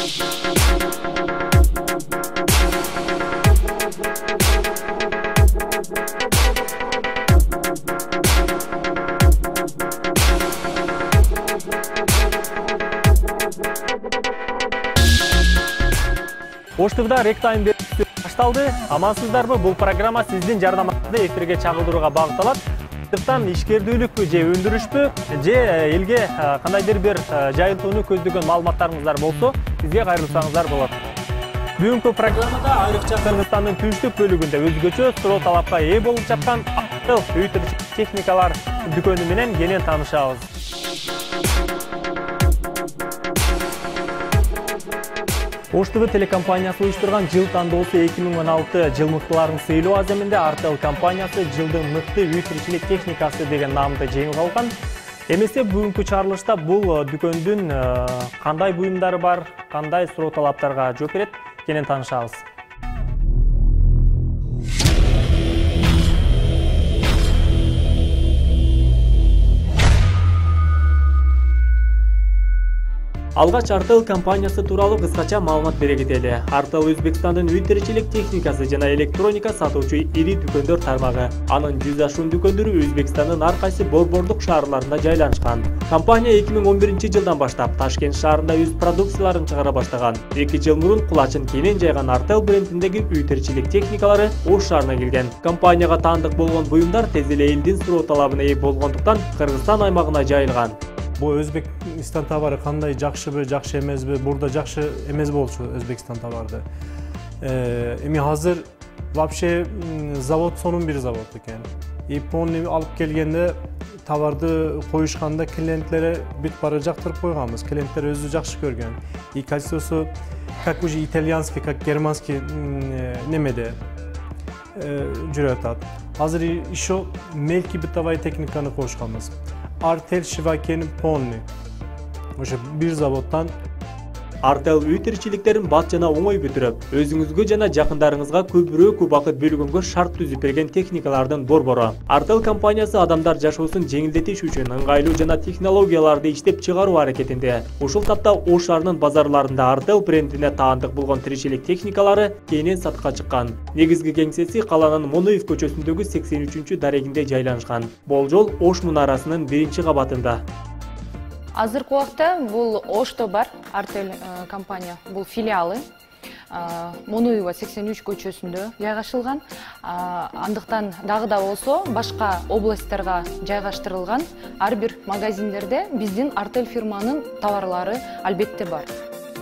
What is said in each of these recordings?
Ош ТВда ректайм берүүсү башталды. Амансыздарбы? Бул программа сиздин жардамыңызды эфирге чагылдырууга багытталат. Андыктан ишкердүүлүкпү же өндүрүшпү же элге кандайдыр бир жайылтууну көздөгөн маалыматтарыңыздар болсо, бизге кайрылсаңыздар болот. Бүгүнкү программада айрыкча Кыргызстандын түштүк бөлүгүндө өзгөчө суроо талапка ээ болуп жаткан Artel үй тиричилик техникалар дүкөнү менен кенен таанышабыз. Ош ТВ телекомпаниясы уюштурган жыл тандоосу 2016 жыл мыктыларын сыйлоо аземинде Artel компаниясы жылдын мыкты үй тиричилик техникасы деген наамды жеңип алган. Эмесе бүгүнкү чыгарылышта бул дүкөндүн кандай буюмдары бар, кандай суроо талаптарга жооп берет, кенен таанышабыз. Алгач Artel компаниясы тууралуу кыскача маалымат бере кетели. Artel Өзбекстандын үй тиричилик техникасы жана электроника сатуучу ири дүкөндөр тармагы. Анын 100 ашуун дүкөндөрү Өзбекстандын ар кайсы борбордук шаарларында жайланышкан. Компания 2011 жылдан баштап Ташкент шаарында өз продукцияларын чыгара баштаган. 2 жыл мурун кулачын кенен жайган Artel брендиндеги үй тиричилик техникалары Ош шаарына келген. Компанияга таандык болгон буюмдар тез эле элдин суроо талабына ээ болгондуктан Кыргызстан аймагына жайылган. Бұл Өзбекстан товары қандай жақшыбы, жақшы емесбі, burada жақшы емес болчу Өзбекстан товарды. Эми азыр вообще завод сонун бир завод экен. Япония алып келгенде товарды коюшканда клиентлери бүт бара жактырып койганбыз. Клиенттер өзү жакшы көргөн. И качествосу как уже итальянский, как германский немеде жүрөт атат. Азыр еще мелкий бытовая техниканы коюшканбыз. Artel Шивакен Понни. Ошо бир заводтан Artel үй тиричиликтерин бат жана оңой бүтүрөп, өзүңүзгө жана жакындарыңызга көбүрөөк убакыт бөлгөнгө шарт түзүп берген техникалардын борбору. Artel компаниясы адамдар жашоосун жеңилдетиш үчүн ыңгайлуу жана технологияларды иштеп чыгаруу аракетинде. Ушул тапта Ош шаарынын базарларында Artel брендине таандык болгон тиричилик техникалары кенен сатка чыккан. Негизги кеңсеси каланын Моноев көчөсүндөгү 83-дарегинде жайланышкан. Болжол Ош мунарасынын 1-кабатында. Азыркы убакта бул Ошто бар Artel компания, бул филиалы. Моноева 83 көчөсүндө жайгашылган. Андыктан дагы да болсо башка областтарга жайгаштырылган ар бир магазиндерде биздин Artel фирманын товарлары албетте бар.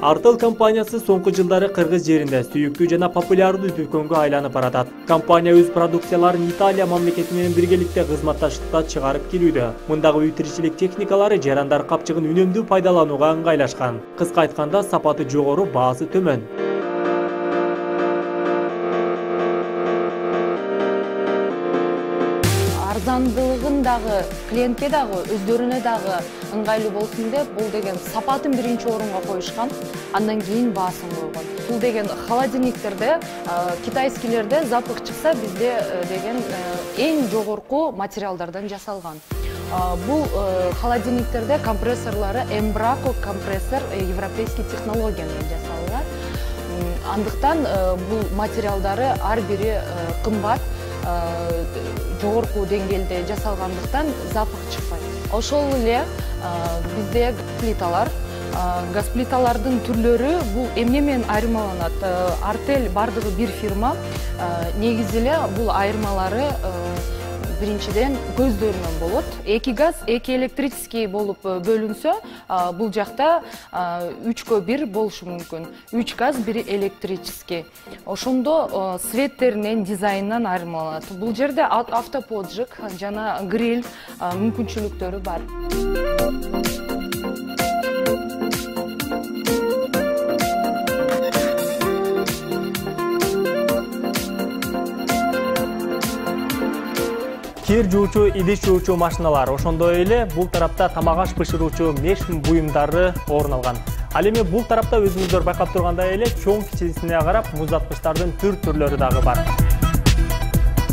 Artel компаниясы соңку жылдары Кыргыз жеринде сүйүктүү жана популярдуу дүкөнгө айланып баратат. Компания өз продукцияларын Италия мамлекети менен биргеликте кызматташтыкта чыгарып келүүдө. Мындагы үй тиричилик техникалары жарандар капчыгын үнөмдүү пайдаланууга ыңгайлашкан. Кыска айтканда, сапаты жогору, баасы төмөн. Арзандылыгын дагы, клиентке дагы, өздөрүнө дагы ыңгайлуу болсун деп, бул деген сапатын биринчи орунга коюшкан, андан кийин баасын койгон. Бул деген холодильниктерде, китайскилерде запах чыкса, бизде деген эң жогорку материалдардан жасалган. Бул холодильниктерде компрессорлары Embraco компрессор европейский технологиямен жасалган. Андыктан бул материалдары ар бири кымбат, жогорку деңгээлде жасалгандыктан запах чыкпайт. Ошол эле бизде газ плиталардын түрлөрү бул эмне менен айырмаланат? Artel бардыгы бир фирма, негизи эле бул айырмалары биринчиден көздөрүнөн болот. Эки газ, эки электрический болуп бөлүнсө, бул жакта 3-1 болушу мүмкүн. 3 газ, 1 электрический. Ошондо светтеринен, дизайнынан айырмаланат. Бул жерде автоподжиг жана гриль мүмкүнчүлүктөрү бар. Кир жуучу, идиш жуучу машиналар, ошондой эле бул тарапта тамак аш бышыруучу меш буюмдары орун алган. Ал эми бул тарапта өзүңүздөр байкап тургандай эле чоң кичисине карап муздаткычтардын түрлөрү дагы бар.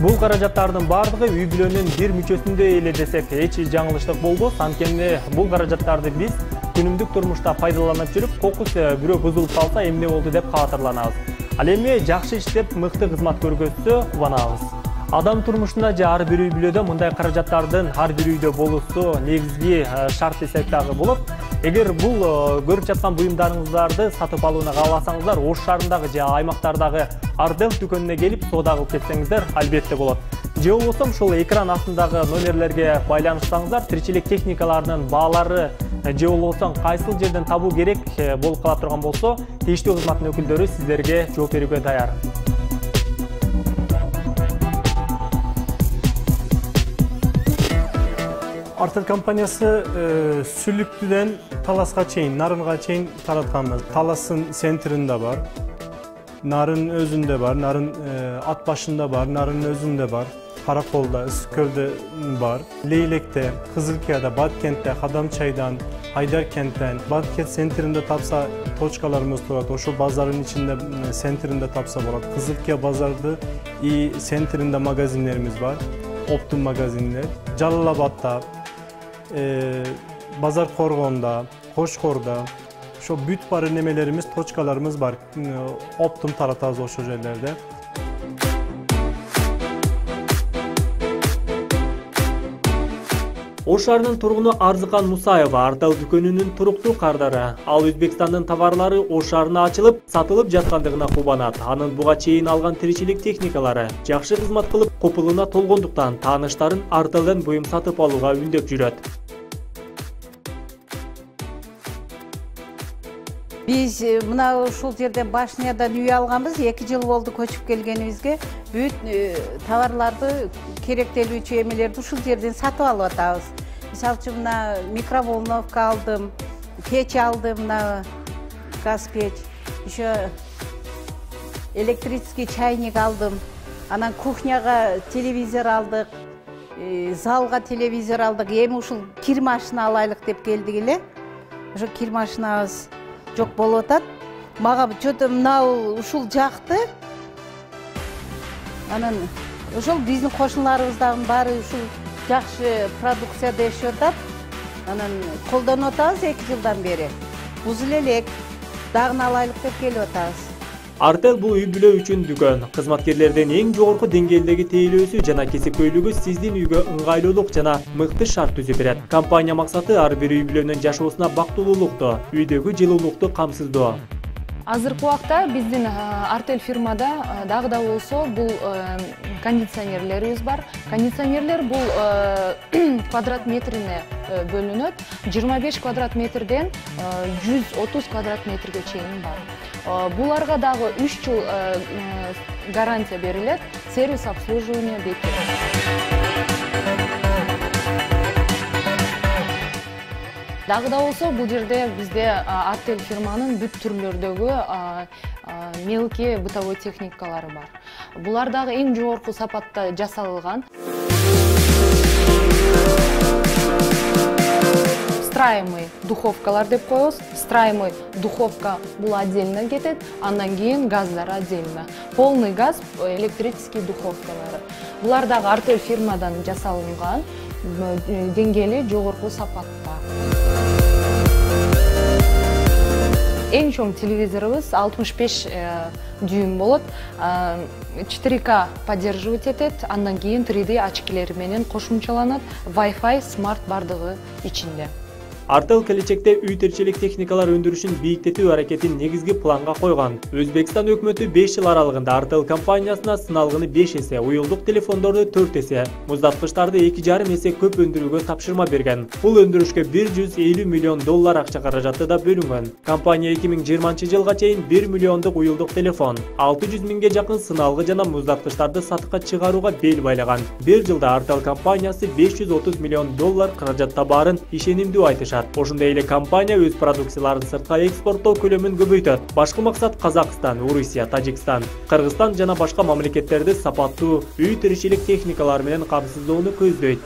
Бул каражаттардын бардыгы үй бүлөнүн бир мүчөсүндө эле десек эч жаңылыштык болбос. Анткени бул каражаттарды биз күнүмдүк турмушта пайдаланып жүрүп, кокус бирөө бузулуп калса эмне болду деп каатырланабыз. Ал эми жакшы иштеп, мыкты кызмат көргөзсө кубанабыз. Адам турмушунда же ар бир үй бүлөдө мындай каражаттардын ар бир үйдө болуусу негизги шарт десек дагы болот. Эгер бул көрүп жаткан буюмдарыңыздарды сатып алууна кааласаңыздар, Ош шаарындагы же аймактардагы Ardel дүкөнүнө келип соода кылып кетсеңиздер, албетте болот. Же болбосо ушул экран астындагы номерлерге байланышсаңыздар, тиричилик техникаларынын баалары же болбосо кайсыл жерден табуу керек болуп кала турган болсо, тийиштүү кызматтын өкүлдөрү сиздерге жооп берүүгө даяр. Ardel компаниясы Сүлүктүдөн Таласка чейин, Нарынга чейин таратканбыз. Таластын центринде бар, Нарын өзүндө бар, Нарын ат башында бар, Нарын өзүндө бар, Караколдо, Ысык-Көлдө бар, Лейлекте, Кызылкияда, Баткентте, Кадамчайдан, Айдаркенттен, Баткент центринде тапса точкаларыбыз турат. Ошол базардын ичинде центринде тапса болот. Кызылкия базарды и центринде магазиндерибиз бар, оптум магазиндер. Жалал-Абадта, Базар Коргонда, Кошкордо, ошо бүт бар немелерибиз, точкаларыбыз бар. Оптум таратабыз ошол жерлерде. Ош шаарынын тургуну Арзыкан Мусаева Ardel дүкөнүнүн туруктуу кардары. Ал Өзбекстандын товарлары Ош шаарына ачылып, сатылып жаткандыгына кубанат. Анын буга чейин алган тиричилик техникалары жакшы кызмат кылып, копулуна толгондуктан тааныштарын Ardel'ден буюм сатып алууга үндөп жүрөт. Биз мына ушул жерден Башнядан үй алганбыз, 2 жыл болду көчүп келгенибизге. Бүт товарларды, керектелүүчү эмелерди ушул жерден сатып алып атабыз. Мисалы үчүн мына микроволновка алдым, печ алдым, мына газ печ, еще электрический чайник алдым. Анан кухняга телевизор алдык, залга телевизор алдык. Эми ушул кир машина алайлык деп келдик эле. Ошо кир машинабыз жок болуп атат. Мага чөтө мына ушул жакты. Анан ошол биздин кошуналарыбыздын баары ушул жакшы продукция дешип атат. Анан колдонуп атабыз 2 жылдан бери. Бузул элек, дагы алайлык деп келип атабыз. Ardel бул үй бүлө үчүн дүкөн. Кызматкерлердин эң жогорку деңгээлдеги тейлөөсү жана кесипкөйлүгү сиздин үйгө ыңгайлуулук жана мыкты шарт түзүп берет. Компания максаты ар бир үй бүлөнүн жашоосуна бактылуулукту, үйдөгү жылуулукту камсыздоо. Азыркы убакта биздин Ardel фирмада дагы да болсо бул кондиционерлерибиз бар. Кондиционерлер бул квадрат метрине бөлүнөт. 25 квадрат метрден 130 квадрат метрге чейин бар. Буларга дагы 3 жыл гарантия берилет, сервис обслуживание бекер. Дагы да болсо бул жерде бизде Ardel фирманын бүт түрлөрдөгү мелкий бытовой техникалары бар. Булар дагы эң жогорку сапатта жасалган. Встраиваемый духовкалар деп коебуз. Встраиваемый духовка бул отдельно кетет, андан кийин газдар отдельно. Полный газ электрический духовкалары. Булар дагы Ardel фирмадан жасалынган, деңгээли жогорку сапатта. Эң чоң телевизорубуз 65 дюйм болот. 4К поддерживать этет, андан кийин 3D очкилери менен кошумчаланат. Wi-Fi, смарт бардыгы ичинде. Ardel келечекте үй тиричилик техникалар өндүрүшүн бийиктетүү аракетин негизги планга койгон. Өзбекстан өкмөтү 5 жыл аралыгында Ardel компаниясына сыналгыны 5 эсе, уюлдук телефондорду 4 эсе, муздаткычтарды 2,5 эсе көп өндүрүүгө тапшырма берген. Бул өндүрүшкө 150 миллион доллар акча каражаты да бөлүнгөн. Компания 2020-жылга чейин 1 миллиондук уюлдук телефон, 600 миңге жакын сыналгы жана муздаткычтарды сатыкка чыгарууга бел байлаган. Бир жылда Ardel компаниясы 530 миллион доллар каражат табаарын ишенимдүү айтышат. Ошондой эле компания өз продукцияларын сыртка экспорттоо көлөмүн көбөйтөт. Башкы максат Казакстан, Орусия, Тажикстан, Кыргызстан жана башка мамлекеттерди сапаттуу үй тиричилик техникалары менен камсыздоону көздөйт.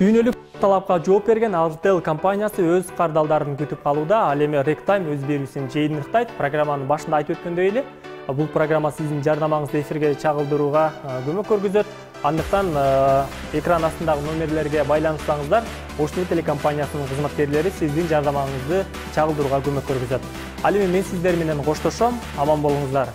Дүйнөлүк талапка жооп берген Ardel компаниясы өз кардалдарын күтүп калууда. Ал эми Rec-Time өз берүүсүн жыйынтыктайт. Программанын башында айтып өткөндөй эле, бул программа сиздин жардамыңызды эфирге чагылдырууга көмөк көргөзөт. Андыктан экран астындагы номерлерге байланышсаңыздар, Ош ТВ телекомпаниясынын кызматкерлери сиздин жардамыңызды чагылдырууга көмөк көргөзөт. Ал эми мен сиздер менен коштошом, аман болуңуздар.